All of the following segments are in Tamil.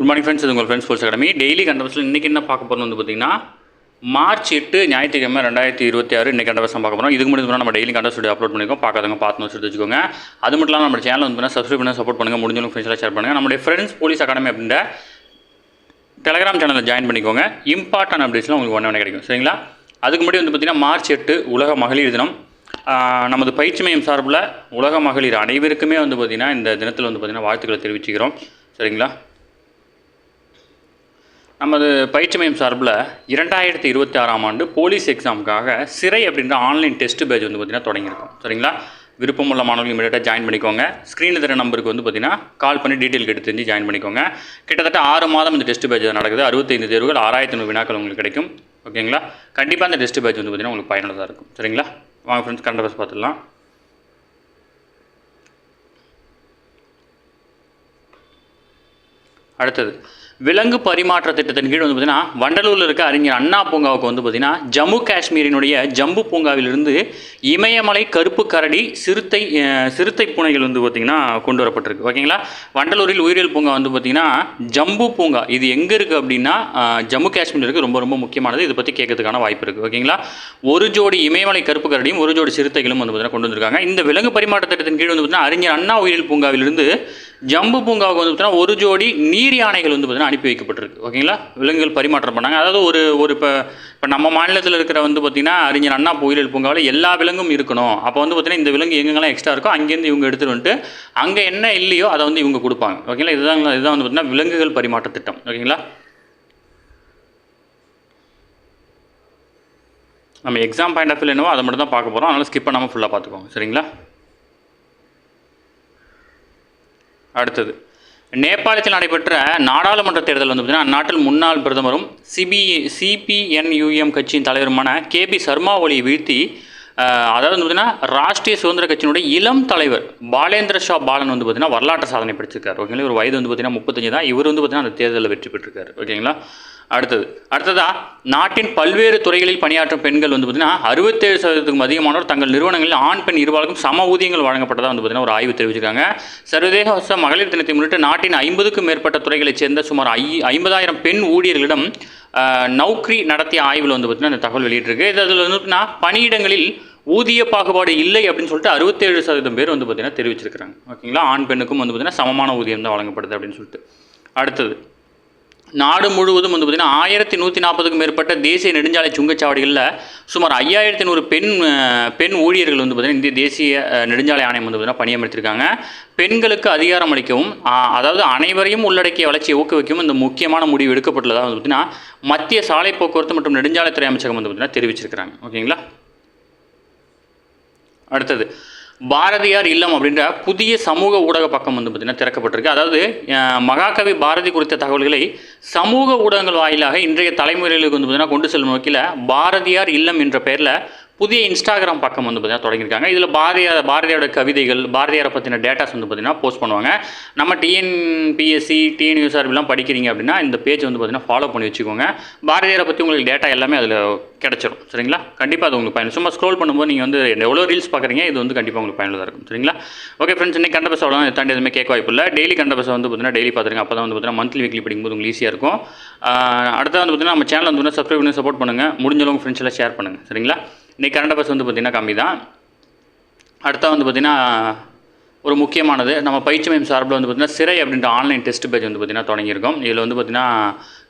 குட் மார்னிங் ஃப்ரெண்ட்ஸ், இது உங்கள் ஃப்ரெண்ட்ஸ் ஸ்போர்ட்ஸ் அகாடமி. டெய்லி கண்டபஸில் இன்றைக்கி என்ன பார்க்க போகிறோம் வந்து பார்த்திங்கன்னா மார்ச் 8 ஞாயிற்றுக்கிழமை 2026 இன்றைக்கி கண்டபஸ் பார்க்க போகிறோம். இதுக்கு முன்னாடி நம்ம டெய்லி கண்டபஸ் வீடியோ அப்லோட் பண்ணிக்கோம். பார்க்காதவங்க பார்த்து வச்சு வச்சுக்கோங்க. அது மட்டும் இல்லாமல் நம்ம சேனல் வந்து சப்ஸ்கிரைப் பண்ணி சப்போர்ட் பண்ணுங்கள். முடிஞ்சவங்க ஃப்ரெண்ட்ஸ்லாம் ஷேர் பண்ணுங்கள். நம்மளுடைய ஃப்ரெண்ட்ஸ் போலீஸ் அகாடமி அப்படின்ற டெலகிராம் சேனலில் ஜாயின் பண்ணிக்கோங்க. இம்பார்ட்டன்ட் அப்டேட்ஸ்லாம் உங்களுக்கு ஒன்று கிடைக்கும். சரிங்களா? அதுக்கு முன்னாடி வந்து பார்த்திங்கன்னா மார்ச் 8 உலக மகளிர் தினம். நமது பயிற்சி மையம் சார்பில் உலக மகளிர் அனைவருக்குமே வந்து பார்த்திங்கன்னா இந்த தினத்தில் வந்து பார்த்திங்கன்னா வாழ்த்துக்களை தெரிவிச்சுக்கிறோம். சரிங்களா? நமது பயிற்சி மையம் சார்பில் 2026ஆம் ஆண்டு போலீஸ் எக்ஸாமுக்காக சிறை அப்படின்ற ஆன்லைன் டெஸ்ட் பேட்ச் வந்து பார்த்திங்கன்னா தொடங்கியிருக்கோம். சரிங்களா? விருப்பமுள்ள மாணவர்கள் இமீடியட்டாக ஜாயின் பண்ணிக்கோங்க. ஸ்க்ரீனில் தர நம்பருக்கு வந்து பார்த்திங்கன்னா கால் பண்ணி டீட்டெயில் கேட்டு தெரிஞ்சு ஜாயின் பண்ணிக்கோங்க. கிட்டத்தட்ட 6 மாதம் இந்த டெஸ்ட் பேட்ச் நடக்குது. 65 தேர்வுகள், 6500 வினாக்கள் உங்களுக்கு கிடைக்கும். ஓகேங்களா? கண்டிப்பாக இந்த டெஸ்ட் பேட்ச் வந்து பார்த்திங்கன்னா உங்களுக்கு பயனுள்ளதாக இருக்கும். சரிங்களா? வாங்க ஃப்ரெண்ட்ஸ், கரண்ட் அஃபேர்ஸ் பார்த்துடலாம். அடுத்தது விலங்கு பரிமாற்ற திட்டத்தின் கீழ் வந்து பார்த்திங்கன்னா வண்டலூரில் இருக்க அறிஞர் அண்ணா பூங்காவுக்கு வந்து பார்த்திங்கன்னா ஜம்மு காஷ்மீரினுடைய ஜம்பு பூங்காவிலிருந்து இமயமலை கருப்பு கரடி சிறுத்தை பூனைகள் வந்து பார்த்திங்கன்னா கொண்டு வரப்பட்டிருக்கு. ஓகேங்களா? வண்டலூரில் உயிரியல் பூங்கா வந்து பார்த்திங்கன்னா ஜம்பு பூங்கா இது எங்கே இருக்குது அப்படின்னா ஜம்மு காஷ்மீரில் இருக்குது. ரொம்ப ரொம்ப முக்கியமானது. இதை பற்றி கேட்கறதுக்கான வாய்ப்பு இருக்குது. ஓகேங்களா? ஒரு ஜோடி இமயமலை கருப்பு கரடியும் ஒரு ஜோடி சிறுத்தைகளும் வந்து பார்த்திங்கன்னா கொண்டு வந்திருக்காங்க. இந்த விலங்கு பரிமாற்ற திட்டத்தின் கீழ் வந்து பார்த்திங்கன்னா அறிஞர் அண்ணா உயிரியல் பூங்காவிலிருந்து ஜம்பு பூங்காவுக்கு வந்து பார்த்திங்கன்னா ஒரு ஜோடி நீர் யானைகள் வந்து பார்த்திங்கன்னா அனுப்பி வைக்கப்பட்டிருக்கு. ஓகேங்களா? விலங்குகள் பரிமாற்றம் பண்ணாங்க. அதாவது ஒரு இப்போ நம்ம மாநிலத்தில் இருக்கிற வந்து பார்த்திங்கன்னா அறிஞர் அண்ணா உயிரியல் பூங்காவில் எல்லா விலங்கும் இருக்கணும். அப்போ வந்து பார்த்திங்கன்னா இந்த விலங்கு எங்கெங்கெல்லாம் எக்ஸ்ட்ரா இருக்கோ அங்கேருந்து இவங்க எடுத்துகிட்டு வந்துட்டு அங்கே என்ன இல்லையோ அதை வந்து இவங்க கொடுப்பாங்க. ஓகேங்களா? இதுதான் வந்து பார்த்திங்கன்னா விலங்குகள் பரிமாற்ற திட்டம். ஓகேங்களா? நம்ம எக்ஸாம் பாயிண்ட் ஆஃப் வியூ என்னவோ அதை மட்டும் தான் பார்க்க போகிறோம். அதனால் ஸ்கிப் பண்ணாமல் ஃபுல்லாக பார்த்துக்கோங்க. சரிங்களா? அடுத்தது நேபாளத்தில் நடைபெற்ற நாடாளுமன்ற தேர்தல் வந்து பார்த்திங்கன்னா அந்நாட்டில் முன்னாள் பிரதமரும் சிபிஎன்யூஎம் கட்சியின் தலைவருமான கேபி சர்மா ஒலியை வீழ்த்தி அதாவது வந்து பார்த்திங்கன்னா ராஷ்ட்ரிய சுதந்திர கட்சியினுடைய இளம் தலைவர் பாலேந்திர ஷா பாலன் வந்து பார்த்திங்கன்னா வரலாற்று சாதனை படிச்சிருக்காரு. ஓகேங்களா? ஒரு வயது வந்து பார்த்திங்கன்னா 35 தான். இவர் வந்து பார்த்திங்கன்னா அந்த தேர்தலில் வெற்றி பெற்றிருக்காரு. ஓகேங்களா? அடுத்ததாக நாட்டின் பல்வேறு துறைகளில் பணியாற்றும் பெண்கள் வந்து பார்த்திங்கன்னா 67% அதிகமானோர் தங்கள் நிறுவனங்களில் ஆண் பெண் இருபாலுக்கும் சம ஊதியங்கள் வழங்கப்பட்டதாக வந்து பார்த்திங்கன்னா ஒரு ஆய்வு தெரிவிச்சிருக்காங்க. சர்வதேச மகளிர் தினத்தை முன்னிட்டு நாட்டின் 50க்கும் மேற்பட்ட துறைகளைச் சேர்ந்த சுமார் 50,000 பெண் ஊழியர்களிடம் நௌக்ரி நடத்திய ஆய்வில் வந்து பார்த்திங்கன்னா இந்த தகவல் வெளியிட்டிருக்கு. இதில் வந்து பார்த்திங்கன்னா பணியிடங்களில் ஊதிய பாகுபாடு இல்லை அப்படின்னு சொல்லிட்டு 67% பேர் வந்து பார்த்திங்கன்னா தெரிவிச்சிருக்கிறாங்க. ஓகேங்களா? ஆண் பெண்ணுக்கும் வந்து பார்த்திங்கன்னா சமமான ஊதியம் தான் வழங்கப்படுது அப்படின்னு சொல்லிட்டு. அடுத்தது நாடு முழுவதும் வந்து பார்த்திங்கன்னா 1140க்கும் மேற்பட்ட தேசிய நெடுஞ்சாலை சுங்கச்சாவடிகளில் சுமார் 5100 பெண் ஊழியர்கள் வந்து பார்த்திங்கன்னா இந்திய தேசிய நெடுஞ்சாலை ஆணையம் வந்து பார்த்திங்கன்னா பணியமர்த்திருக்காங்க. பெண்களுக்கு அதிகாரம் அளிக்கவும் அதாவது அனைவரையும் உள்ளடக்கிய வளர்ச்சியை ஊக்குவிக்கவும் இந்த முக்கியமான முடிவு எடுக்கப்பட்டுள்ளதாக வந்து பார்த்திங்கன்னா மத்திய சாலை போக்குவரத்து மற்றும் நெடுஞ்சாலைத்துறை அமைச்சகம் வந்து பார்த்திங்கன்னா தெரிவிச்சிருக்கிறாங்க. ஓகேங்களா? அடுத்தது பாரதியார் இல்லம் அப்படின்ற புதிய சமூக ஊடக பக்கம் வந்து பார்த்திங்கன்னா திறக்கப்பட்டிருக்கு. அதாவது மகாகவி பாரதி குறித்த தகவல்களை சமூக ஊடகங்கள் வாயிலாக இன்றைய தலைமுறைகளுக்கு வந்து பார்த்திங்கன்னா கொண்டு செல்லும் நோக்கில் பாரதியார் இல்லம் என்ற பெயரில் புதிய இன்ஸ்டாகிராம் பக்கம் வந்து பார்த்திங்கன்னா தொடங்கியிருக்காங்க. இதில் பாரதியாரோட கவிதைகள், பாரதியாரை பற்றின டேட்டாஸ் வந்து பார்த்திங்கன்னா போஸ்ட் பண்ணுவாங்க. நம்ம டிஎன்பிஎஸ்சி டிஎன்யூஎஸ்ஆர்பிலாம் படிக்கிறீங்க அப்படின்னா இந்த பேஜ் வந்து பார்த்திங்கன்னா ஃபாலோ பண்ணி வச்சுக்கோங்க. பாரதியாரை பற்றி உங்களுக்கு டேட்டா எல்லாமே அதில் கிடச்சிடும். சரிங்களா? கண்டிப்பாக அது உங்களுக்கு பயன். சும்மா ஸ்க்ரோல் பண்ணும்போது நீங்கள் வந்து எவ்வளோ ரீல்ஸ் பார்க்குறீங்க, இது வந்து கண்டிப்பாக உங்களுக்கு பயனுள்ளதாக இருக்கும். சரிங்களா? ஓகே ஃப்ரெண்ட்ஸ், இன்னைக்கு கண்ட பஸ் அவ்வளோ தாண்டி எதுவுமே கேட்க வாய்ப்பு இல்லை. டெய்லி கண்ட பஸ் வந்து பார்த்திங்கன்னா டெய்லி பார்த்துருங்க. அப்போ தான் வந்து பார்த்திங்கன்னா மந்த்லி வீக்லி படிக்கும்போது உங்களுக்கு ஈஸியாக இருக்கும். அடுத்த வந்து பார்த்திங்கன்னா நம்ம சேனல் வந்து சப்ஸ்கிரைப் பண்ணி சப்போர்ட் பண்ணுங்கள். முடிஞ்சளவுக்கு ஃப்ரெண்ட்ஸ் எல்லாம் ஷேர் பண்ணுங்கள். சரிங்களா? இன்றைக்கி கரண்ட் அஃபேர்ஸ் வந்து பார்த்திங்கன்னா கம்மி தான். அடுத்த வந்து பார்த்திங்கன்னா ஒரு முக்கியமானது நம்ம பயிற்சி மையம் சார்பில் வந்து பார்த்திங்கன்னா சிறை அப்படின்ற ஆன்லைன் டெஸ்ட் பேட்ச் வந்து பார்த்திங்கன்னா தொடங்கியிருக்கோம். இதில் வந்து பார்த்திங்கன்னா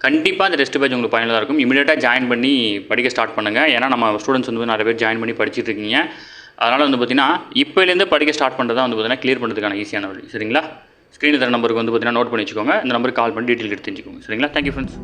கண்டிப்பாக இந்த டெஸ்ட் பேட்ச் உங்களுக்கு பயனுள்ளதாக இருக்கும். இமீடியட்டாக ஜாயின் பண்ணி படிக்க ஸ்டார்ட் பண்ணுங்கள். ஏன்னா நம்ம ஸ்டூடெண்ட்ஸ் வந்து நிறைய பேர் ஜாயின் பண்ணி படிச்சுட்டு இருக்கீங்க. அதனால் வந்து பார்த்திங்கன்னா இப்போலேருந்து படிக்க ஸ்டார்ட் பண்ணுறது தான் வந்து பார்த்திங்கன்னா கிளியர் பண்ணுறதுக்கான ஈஸியான வழி. சரிங்களா? ஸ்க்ரீனில் தர நம்பருக்கு வந்து பார்த்திங்கன்னா நோட் பண்ணி வச்சுக்கோங்க. இந்த நம்பருக்கு கால் பண்ணி டீட்டெயில் எடுத்து தெரிஞ்சுக்கோங்க. சரிங்களா? Thank you friends.